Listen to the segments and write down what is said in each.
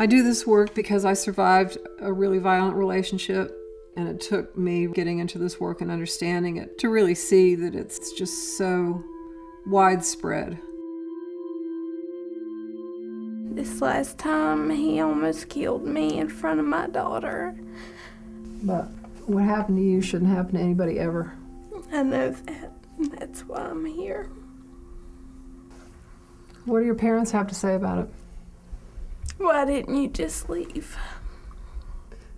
I do this work because I survived a really violent relationship, and it took me getting into this work and understanding it to really see that it's just so widespread. This last time, he almost killed me in front of my daughter. But what happened to you shouldn't happen to anybody ever. I know that. That's why I'm here. What do your parents have to say about it? Why didn't you just leave?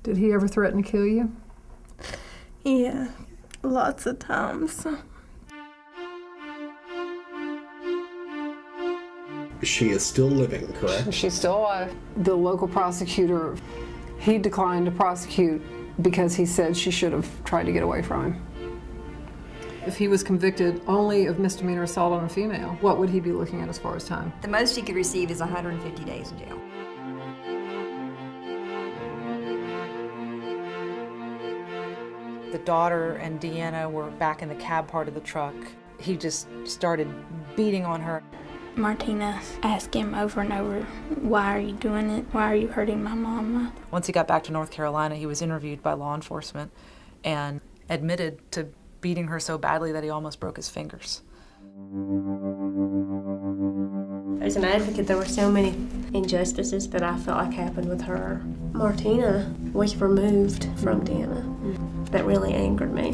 Did he ever threaten to kill you? Yeah, lots of times. She is still living, correct? She's still alive. The local prosecutor, he declined to prosecute because he said she should have tried to get away from him. If he was convicted only of misdemeanor assault on a female, what would he be looking at as far as time? The most he could receive is 150 days in jail. The daughter and Deanna were back in the cab part of the truck. He just started beating on her. Martina asked him over and over, why are you doing it? Why are you hurting my mama? Once he got back to North Carolina, he was interviewed by law enforcement and admitted to beating her so badly that he almost broke his fingers. As an advocate, there were so many injustices that I felt like happened with her. Martina was removed from Deanna. That really angered me.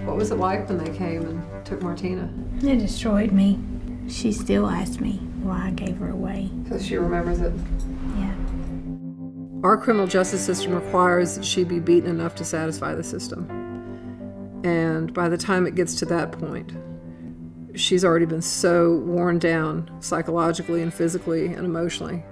What was it like when they came and took Martina? It destroyed me. She still asks me why I gave her away. Because she remembers it. Yeah. Our criminal justice system requires that she be beaten enough to satisfy the system. And by the time it gets to that point, she's already been so worn down psychologically and physically and emotionally.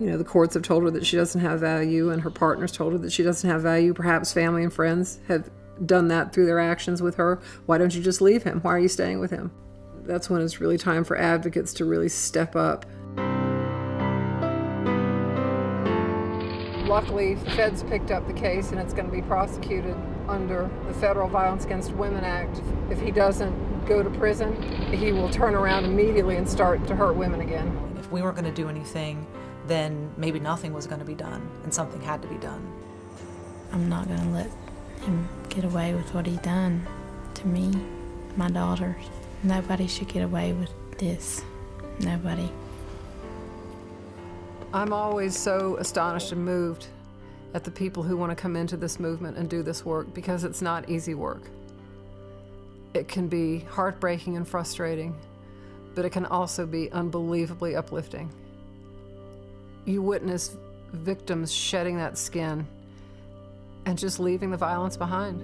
You know, the courts have told her that she doesn't have value, and her partners told her that she doesn't have value. Perhaps family and friends have done that through their actions with her. Why don't you just leave him? Why are you staying with him? That's when it's really time for advocates to really step up. Luckily, the feds picked up the case, and it's going to be prosecuted under the Federal Violence Against Women Act. If he doesn't go to prison, he will turn around immediately and start to hurt women again. If we weren't going to do anything, then maybe nothing was going to be done, and something had to be done. I'm not going to let him get away with what he done to me, my daughters. Nobody should get away with this. Nobody. I'm always so astonished and moved at the people who want to come into this movement and do this work, because it's not easy work. It can be heartbreaking and frustrating, but it can also be unbelievably uplifting. You witness victims shedding that skin and just leaving the violence behind.